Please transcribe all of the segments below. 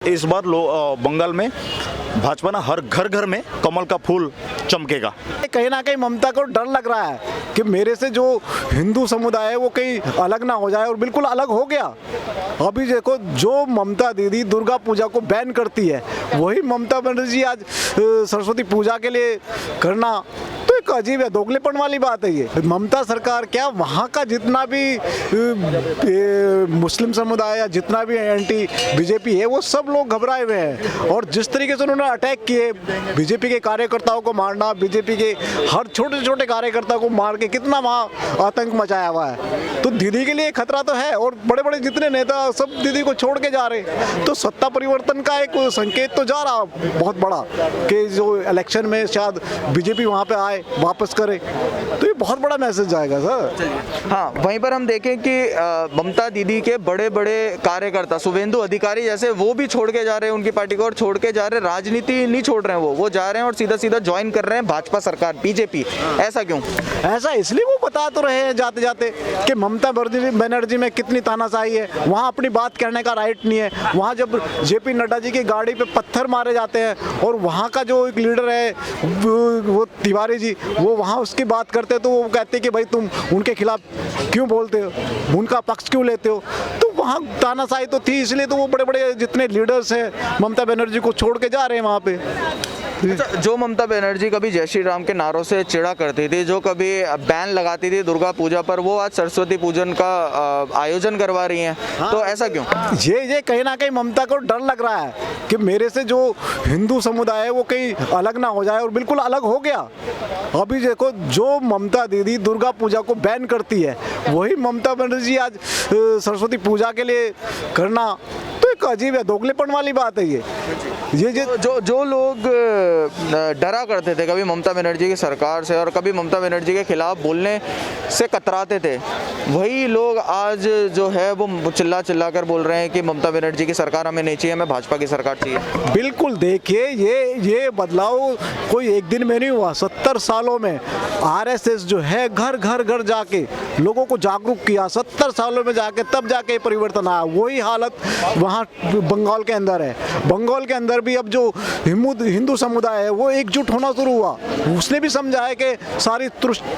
इस बार बंगाल में भाजपा ना हर घर घर में कमल का फूल चमकेगा। कहीं ना कहीं ममता को डर लग रहा है कि मेरे से जो हिंदू समुदाय है वो कहीं अलग ना हो जाए, और बिल्कुल अलग हो गया। अभी देखो, जो ममता दीदी दुर्गा पूजा को बैन करती है, वही ममता बनर्जी आज सरस्वती पूजा के लिए करना तो एक अजीब है, दोगलेपन वाली बात है ये। ममता सरकार क्या, वहाँ का जितना भी मुस्लिम समुदाय या जितना भी एंटी बीजेपी है वो सब लोग घबराए हुए हैं। और जिस तरीके से उन्होंने अटैक किए, बीजेपी के कार्यकर्ताओं को मारना, बीजेपी के हर छोटे छोटे कार्यकर्ता को मार के कितना वहाँ आतंक मचाया हुआ है, तो दीदी के लिए खतरा तो है। और बड़े बड़े जितने नेता सब दीदी को छोड़ के जा रहे, तो सत्ता परिवर्तन का एक संकेत तो जा रहा बहुत बड़ा कि जो इलेक्शन में शायद बीजेपी वहाँ पे आए, वापस करे, तो ये बहुत बड़ा मैसेज जाएगा सर। हाँ, वहीं पर हम देखें कि ममता दीदी के बड़े बड़े कार्यकर्ता शुभेंदु अधिकारी जैसे वो भी छोड़ के जा रहे हैं उनकी पार्टी को, और छोड़ के जा रहे हैं, राजनीति नहीं छोड़ रहे हैं, वो जा रहे हैं और सीधा सीधा ज्वाइन कर रहे हैं भाजपा सरकार बीजेपी। ऐसा क्यों? ऐसा इसलिए वो बता तो रहे हैं जाते जाते कि ममता बनर्जी में कितनी तानाशाही है, वहाँ अपनी बात कहने का राइट नहीं है। वहाँ जब जेपी नड्डा जी की गाड़ी पे पत्थर मारे जाते हैं और वहाँ का जो एक लीडर है वो तिवारी जी, वो वहाँ उसकी बात करते हैं, तो वो कहते हैं कि भाई तुम उनके खिलाफ क्यों बोलते हो, उनका पक्ष क्यों लेते हो। तो वहाँ तानाशाही तो थी, इसलिए तो वो बड़े बड़े जितने लीडर्स हैं ममता बनर्जी को छोड़ के जा रहे हैं वहाँ पे। जो ममता बनर्जी कभी जय श्री राम के नारों से चिढ़ा करती थी, जो कभी बैन लगाती थी दुर्गा पूजा पर, वो आज सरस्वती पूजन का आयोजन करवा रही हैं। हाँ, तो ऐसा क्यों? ये कहीं ना कहीं ममता को डर लग रहा है कि मेरे से जो हिंदू समुदाय है वो कहीं अलग ना हो जाए, और बिल्कुल अलग हो गया। अभी देखो, जो ममता दीदी दुर्गा पूजा को बैन करती है, वही ममता बनर्जी आज सरस्वती पूजा के लिए करना तो एक अजीब है, दोगलेपन वाली बात है ये। जो लोग डरा करते थे कभी ममता बनर्जी की सरकार से और कभी ममता बनर्जी के खिलाफ बोलने से कतराते थे, वही लोग आज जो है वो चिल्ला चिल्ला कर बोल रहे हैं कि ममता बनर्जी की सरकार हमें नहीं चाहिए, हमें भाजपा की सरकार चाहिए। बिल्कुल, देखिए ये बदलाव कोई एक दिन में नहीं हुआ। 70 सालों में आरएसएस जो है घर घर घर जाके लोगों को जागरूक किया, 70 सालों में जाके तब जाके परिवर्तन आया। वही हालत वहाँ बंगाल के अंदर है। बंगाल के अंदर भी अब जो हिंदू समुदाय है वो एकजुट होना शुरू हुआ। उसने भी समझा है कि सारी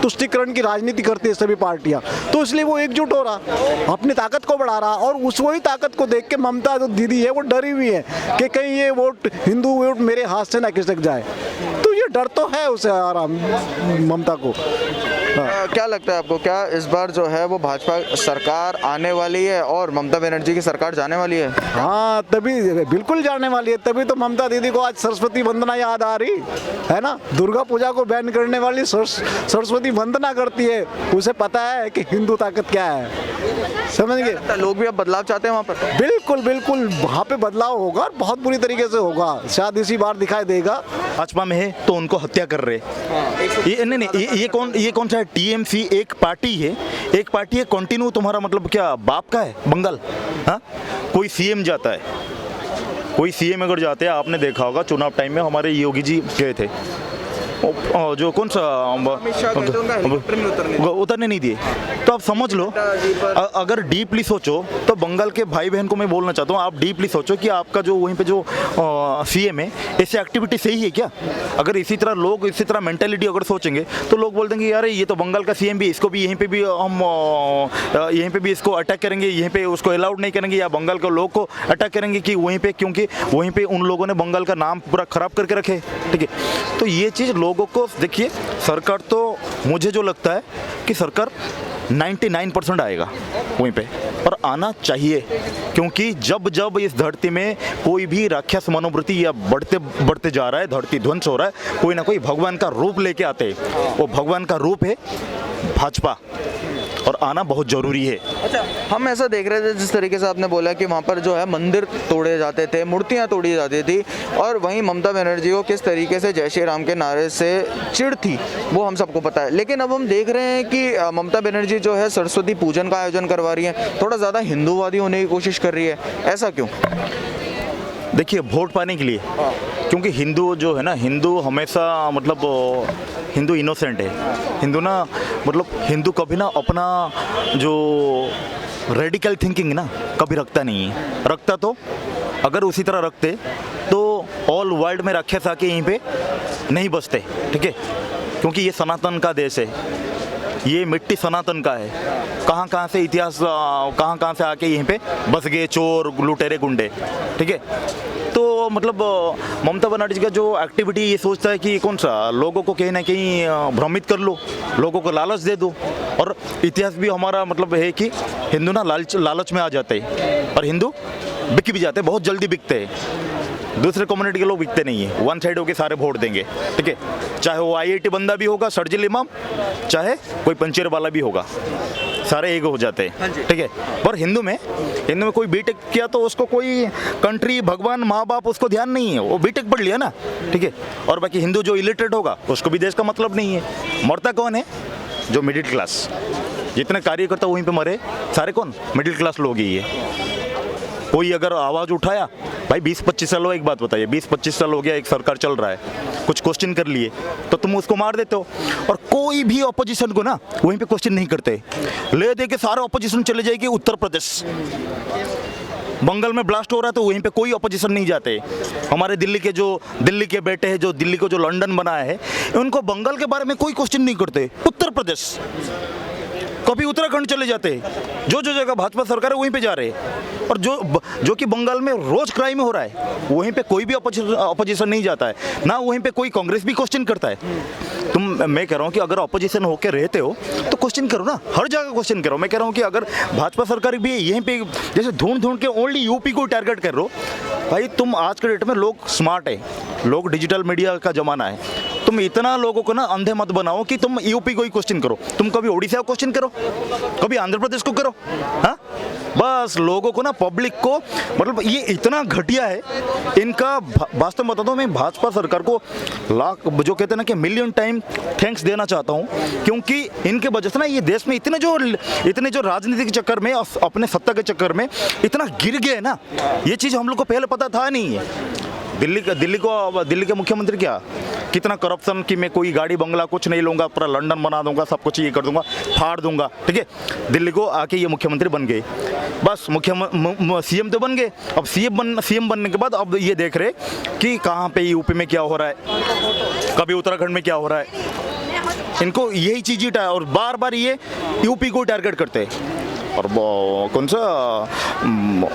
तुष्टीकरण की राजनीति करती है सभी पार्टियां, तो इसलिए वो एकजुट हो रहा, अपनी ताकत को बढ़ा रहा। और उस वही ताकत को देख के ममता जो दीदी है वो डरी हुई है कि कहीं ये वोट, हिंदू वोट मेरे हाथ से ना खिसक जाए। तो ये डर तो है उसे आराम ममता को। क्या लगता है आपको, क्या इस बार जो है वो भाजपा सरकार आने वाली है और ममता बनर्जी की सरकार जाने वाली है? हाँ, तभी बिल्कुल जाने वाली है। तभी तो ममता दीदी को आज सरस्वती वंदना याद आ रही है ना। दुर्गा पूजा को बैन करने वाली सरस्वती वंदना करती है, उसे पता है कि हिंदू ताकत क्या है। समझ गए? लोग भी अब बदलाव चाहते हैं वहाँ पर। बिल्कुल बिल्कुल, वहाँ पे बदलाव होगा और बहुत बुरी तरीके से होगा, शायद इसी बार दिखाई देगा। भाजपा में है तो उनको हत्या कर रहे। ये नहीं, ये कौन सा है? टीएमसी एक पार्टी है, कंटिन्यू। तुम्हारा मतलब क्या बाप का है बंगाल? हाँ, कोई सीएम जाता है, कोई सीएम अगर जाते हैं, आपने देखा होगा चुनाव टाइम में हमारे योगी जी गए थे, जो कौन सा उतरने नहीं दिए। तो आप समझ लो, अगर डीपली सोचो तो बंगाल के भाई बहन को मैं बोलना चाहता हूँ, आप डीपली सोचो कि आपका जो वहीं पे जो सीएम है, ऐसी एक्टिविटी सही है क्या? अगर इसी तरह लोग इसी तरह मेंटेलिटी अगर सोचेंगे तो लोग बोल देंगे यार ये तो बंगाल का सीएम भी, इसको भी यहीं पे भी हम यहीं पे भी इसको अटैक करेंगे, यहीं पे उसको अलाउड नहीं करेंगे, या बंगाल के लोग को अटैक करेंगे कि वहीं पे, क्योंकि वहीं पे उन लोगों ने बंगाल का नाम पूरा खराब करके रखे। ठीक है, तो ये चीज़ लोगों को देखिए, सरकार तो मुझे जो लगता है कि सरकार 99% आएगा वहीं पे, और आना चाहिए, क्योंकि जब जब इस धरती में कोई भी राक्षस मनोवृत्ति या बढ़ते जा रहा है, धरती ध्वंस हो रहा है, कोई ना कोई भगवान का रूप लेके आते हैं। वो भगवान का रूप है भाजपा, और आना बहुत जरूरी है। अच्छा, हम ऐसा देख रहे थे जिस तरीके से आपने बोला कि वहाँ पर जो है मंदिर तोड़े जाते थे, मूर्तियाँ तोड़ी जाती थी, और वहीं ममता बनर्जी को किस तरीके से जय श्री राम के नारे से चिढ़ थी वो हम सबको पता है। लेकिन अब हम देख रहे हैं कि ममता बनर्जी जो है सरस्वती पूजन का आयोजन करवा रही है, थोड़ा ज़्यादा हिंदूवादी होने की कोशिश कर रही है। ऐसा क्यों? देखिए, वोट पाने के लिए, क्योंकि हिंदू जो है ना, हिंदू हमेशा मतलब हिंदू इनोसेंट है। हिंदू ना मतलब हिंदू कभी ना अपना जो रेडिकल थिंकिंग ना कभी रखता नहीं है। रखता तो अगर उसी तरह रखते तो ऑल वर्ल्ड में राक्षस आके यहीं पे नहीं बसते, ठीक है, क्योंकि ये सनातन का देश है, ये मिट्टी सनातन का है। कहाँ कहाँ से इतिहास कहाँ कहाँ से आके यहीं पे बस गए चोर लुटेरे गुंडे, ठीक है। तो मतलब ममता बनर्जी का जो एक्टिविटी ये सोचता है कि कौन सा लोगों को कहीं ना कहीं भ्रमित कर लो, लोगों को लालच दे दो। और इतिहास भी हमारा मतलब है कि हिंदू ना लालच में आ जाते हैं और हिंदू बिक भी जाते हैं, बहुत जल्दी बिकते हैं। दूसरे कम्युनिटी के लोग बिकते नहीं है, वन साइड होके सारे वोट देंगे, ठीक है, चाहे वो IIT बंदा भी होगा शर्जिल इमाम, चाहे कोई पंचेर वाला भी होगा, सारे एक हो जाते हैं, ठीक है। पर हिंदू में कोई बीटेक किया तो उसको कोई कंट्री भगवान माँ बाप उसको ध्यान नहीं है, वो बीटेक पढ़ लिया ना, ठीक है। और बाकी हिंदू जो इलिटरेट होगा उसको भी देश का मतलब नहीं है। मरता कौन है? जो मिडिल क्लास, जितने कार्यकर्ता वहीं पे मरे सारे कौन? मिडिल क्लास लोग ही है। कोई अगर आवाज़ उठाया, भाई 20-25 साल हो, एक बात बताइए, 20-25 साल हो गया एक सरकार चल रहा है, कुछ क्वेश्चन कर लिए तो तुम उसको मार देते हो। और कोई भी ऑपोजिशन को ना वहीं पे क्वेश्चन नहीं करते, ले दे के सारे ऑपोजिशन चले जाएगी उत्तर प्रदेश। बंगाल में ब्लास्ट हो रहा है तो वहीं पे कोई ऑपोजिशन नहीं जाते। हमारे दिल्ली के बेटे हैं, जो दिल्ली को जो लंदन बनाया है, उनको बंगाल के बारे में कोई क्वेश्चन नहीं करते। उत्तर प्रदेश, कभी उत्तराखंड चले जाते, जो जगह भाजपा सरकार है वहीं पे जा रहे हैं। और जो कि बंगाल में रोज क्राइम हो रहा है, वहीं पे कोई भी अपोजिशन नहीं जाता है, ना वहीं पे कोई कांग्रेस भी क्वेश्चन करता है। मैं कह रहा हूँ कि अगर अपोजिशन होकर रहते हो तो क्वेश्चन करो ना, हर जगह क्वेश्चन करो। मैं कह रहा हूँ कि अगर भाजपा सरकार भी यहीं पे जैसे ढूंढ के ओनली यूपी को टारगेट कर रहे हो, भाई तुम आज के डेट में लोग स्मार्ट है, लोग डिजिटल मीडिया का जमाना है, तुम इतना लोगों को ना अंधे मत बनाओ कि तुम यूपी को ही क्वेश्चन करो। तुम कभी ओडिशा को क्वेश्चन करो, कभी आंध्र प्रदेश को करो, हाँ। बस लोगों को ना, पब्लिक को, मतलब ये इतना घटिया है इनका। वास्तव में बताता हूँ, मैं भाजपा सरकार को लाख, जो कहते हैं ना कि मिलियन टाइम थैंक्स देना चाहता हूँ, क्योंकि इनके वजह से ना ये देश में इतने जो राजनीति के चक्कर में, अपने सत्ता के चक्कर में इतना गिर गए ना, ये चीज़ हम लोग को पहले पता था नहीं है। दिल्ली के मुख्यमंत्री क्या कितना करप्शन कि मैं कोई गाड़ी बंगला कुछ नहीं लूँगा, पूरा लंदन बना दूंगा, सब कुछ ये कर दूंगा, फाड़ दूंगा, ठीक है। दिल्ली को आके ये मुख्यमंत्री बन गए, बस CM तो बन गए। अब CM बनने के बाद अब ये देख रहे कि कहाँ पे यूपी में क्या हो रहा है, कभी उत्तराखंड में क्या हो रहा है। इनको यही चीज़ ही और बार बार ये यूपी को टारगेट करते हैं। और कौन सा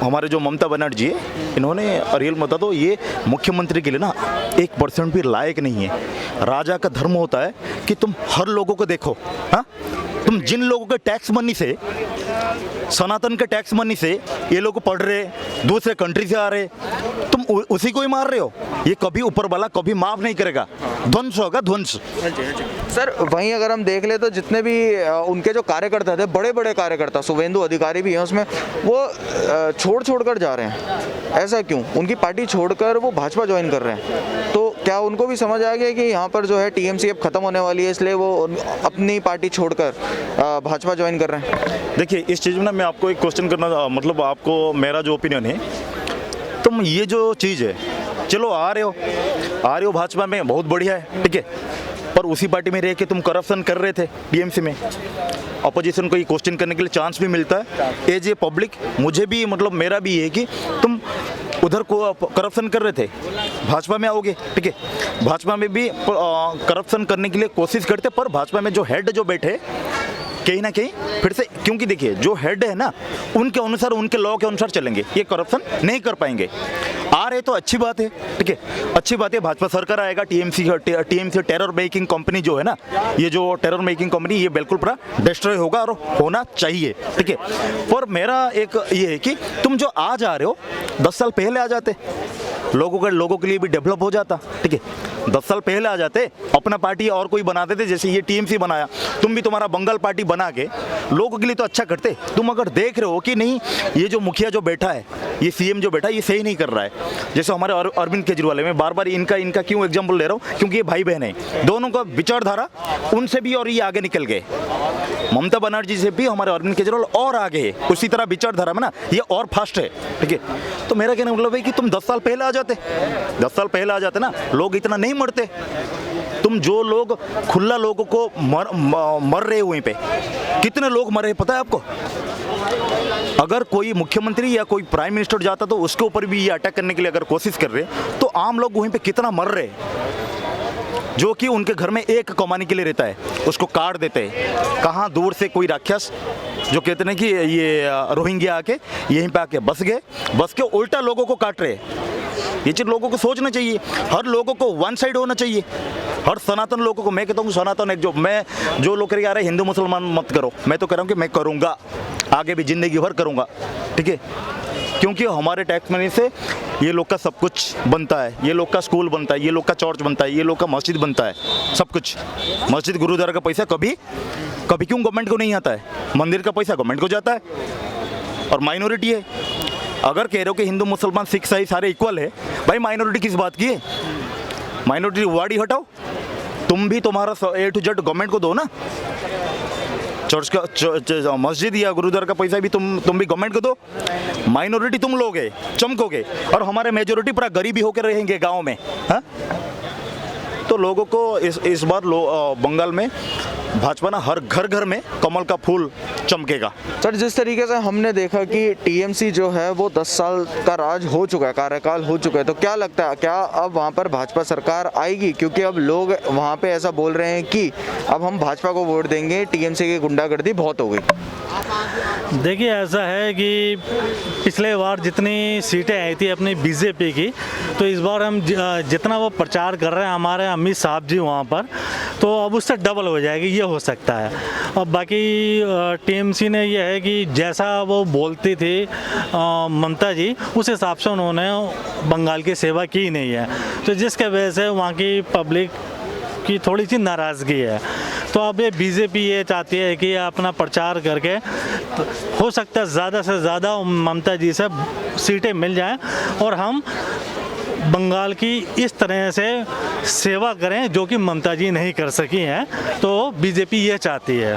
हमारे जो ममता बनर्जी है, इन्होंने रियल बता दो, ये मुख्यमंत्री के लिए ना 1% भी लायक नहीं है। राजा का धर्म होता है कि तुम हर लोगों को देखो, हाँ। तुम जिन लोगों के टैक्स मनी से, सनातन के टैक्स मनी से ये लोग पढ़ रहे, दूसरे कंट्री से आ रहे, तुम उसी को ही मार रहे हो। ये कभी ऊपर वाला कभी माफ नहीं करेगा, ध्वंस होगा, ध्वंस। सर वहीं अगर हम देख ले तो जितने भी उनके जो कार्यकर्ता थे, बड़े बड़े कार्यकर्ता, शुभेंदु अधिकारी भी हैं उसमें, वो छोड़ कर जा रहे हैं। ऐसा क्यों? उनकी पार्टी छोड़कर वो भाजपा ज्वाइन कर रहे हैं, तो क्या उनको भी समझ आ गया कि यहाँ पर जो है TMC अब खत्म होने वाली है, इसलिए वो अपनी पार्टी छोड़कर भाजपा ज्वाइन कर रहे हैं? देखिए, इस चीज़ में ना मैं आपको एक क्वेश्चन करना, मतलब आपको मेरा जो ओपिनियन है, तुम ये जो चीज़ है, चलो आ रहे हो भाजपा में, बहुत बढ़िया है, ठीक है, पर उसी पार्टी में रह के तुम करप्शन कर रहे थे TMC में। अपोजिशन को ये क्वेश्चन करने के लिए चांस भी मिलता है। एज ए पब्लिक मुझे भी, मतलब मेरा भी है कि तुम उधर को करप्शन कर रहे थे, भाजपा में आओगे, ठीक है, भाजपा में भी करप्शन करने के लिए कोशिश करते, पर भाजपा में जो हेड जो बैठे कहीं ना कहीं फिर से, क्योंकि देखिए जो हेड है ना, उनके अनुसार, उनके लॉ के अनुसार चलेंगे, ये करप्शन नहीं कर पाएंगे। आ रहे तो अच्छी बात है, ठीक है, अच्छी बात है, भाजपा सरकार आएगा। TMC टेरर मेकिंग कंपनी जो है ना, ये जो टेरर मेकिंग कंपनी, ये बिल्कुल पूरा डिस्ट्रॉय होगा और होना चाहिए, ठीक है। पर मेरा एक ये है कि तुम जो आज आ रहे हो, 10 साल पहले आ जाते, लोगों के लिए भी डेवलप हो जाता, ठीक है। 10 साल पहले आ जाते, अपना पार्टी और कोई बनाते थे, जैसे ये TMC बनाया, तुम भी तुम्हारा बंगाल पार्टी बना के लोगों के लिए तो अच्छा करते। तुम अगर देख रहे हो कि नहीं, ये जो मुखिया जो बैठा है, ये CM जो बैठा है, ये सही नहीं कर रहा है, जैसे हमारे अरविंद केजरीवाल है, मैं बार बार इनका क्यों एग्जाम्पल ले रहा हूँ, क्योंकि ये भाई बहन है, दोनों का विचारधारा उनसे भी और ये आगे निकल गए। ममता बनर्जी से भी हमारे अरविंद केजरीवाल और आगे है, उसी तरह विचारधारा में ना ये और फास्ट है, ठीक है। तो मेरा कहना मतलब है कि तुम 10 साल पहले आ जाते ना, लोग इतना नहीं मरते। तुम जो लोग खुला लोगों को मर रहे हो, वहीं पे कितने लोग मरे पता है आपको? अगर कोई मुख्यमंत्री या कोई प्राइम मिनिस्टर जाता तो उसके ऊपर भी ये अटैक करने के लिए अगर कोशिश कर रहे तो आम लोग वहीं पे कितना मर रहे हैं, जो कि उनके घर में एक कमाने के लिए रहता है उसको काट देते हैं। कहाँ दूर से कोई राक्षस जो कहते हैं कि ये रोहिंग्या आके यहीं पे आके बस गए, बस के उल्टा लोगों को काट रहे हैं। ये चीज़ लोगों को सोचना चाहिए, हर लोगों को वन साइड होना चाहिए। हर सनातन लोगों को, मैं कहता हूँ सनातन एक जो लोग कह रहे हैं हिंदू मुसलमान मत करो, मैं तो कह रहा हूँ कि मैं करूँगा, आगे भी ज़िंदगी भर करूँगा, ठीक है। क्योंकि हमारे टैक्स मनी से ये लोग का सब कुछ बनता है, ये लोग का स्कूल बनता है, ये लोग का चर्च बनता है, ये लोग का मस्जिद बनता है, सब कुछ। मस्जिद गुरुद्वारा का पैसा कभी क्यों गवर्नमेंट को नहीं आता है? मंदिर का पैसा गवर्नमेंट को जाता है और माइनॉरिटी है। अगर कह रहे हो कि हिंदू मुसलमान सिख ईसाई सारे इक्वल है, भाई माइनॉरिटी किस बात की है? माइनॉरिटी वाड़ी हटाओ, तुम भी तुम्हारा A to Z गवर्नमेंट को दो ना। चर्च का मस्जिद या गुरुद्वारा का पैसा भी तुम भी गवर्नमेंट को दो। माइनॉरिटी तुम लोगे, चमकोगे, और हमारे मेजोरिटी पूरा गरीबी होकर रहेंगे गांव में। हाँ, तो लोगों को इस बार बंगाल में भाजपा ना हर घर में कमल का फूल चमकेगा। सर, जिस तरीके से हमने देखा कि टीएमसी जो है वो 10 साल का राज हो चुका है, कार्यकाल हो चुका है, तो क्या लगता है क्या अब वहाँ पर भाजपा सरकार आएगी? क्योंकि अब लोग वहाँ पे ऐसा बोल रहे हैं कि अब हम भाजपा को वोट देंगे, टीएमसी की गुंडागर्दी बहुत हो गई। देखिए, ऐसा है कि पिछले बार जितनी सीटें आई थी अपनी बीजेपी की, तो इस बार हम जितना वो प्रचार कर रहे हैं हमारे अमित साहब जी वहाँ पर, तो अब उससे डबल हो जाएगी, ये हो सकता है। और बाकी टीएमसी ने ये है कि जैसा वो बोलती थी ममता जी, उस हिसाब से उन्होंने बंगाल की सेवा की नहीं है, तो जिसके वजह से वहाँ की पब्लिक की थोड़ी सी नाराज़गी है। तो अब ये बीजेपी ये चाहती है कि अपना प्रचार करके तो हो सकता है ज़्यादा से ज़्यादा ममता जी से सीटें मिल जाएं और हम बंगाल की इस तरह से सेवा करें जो कि ममता जी नहीं कर सकी हैं। तो बीजेपी ये चाहती है।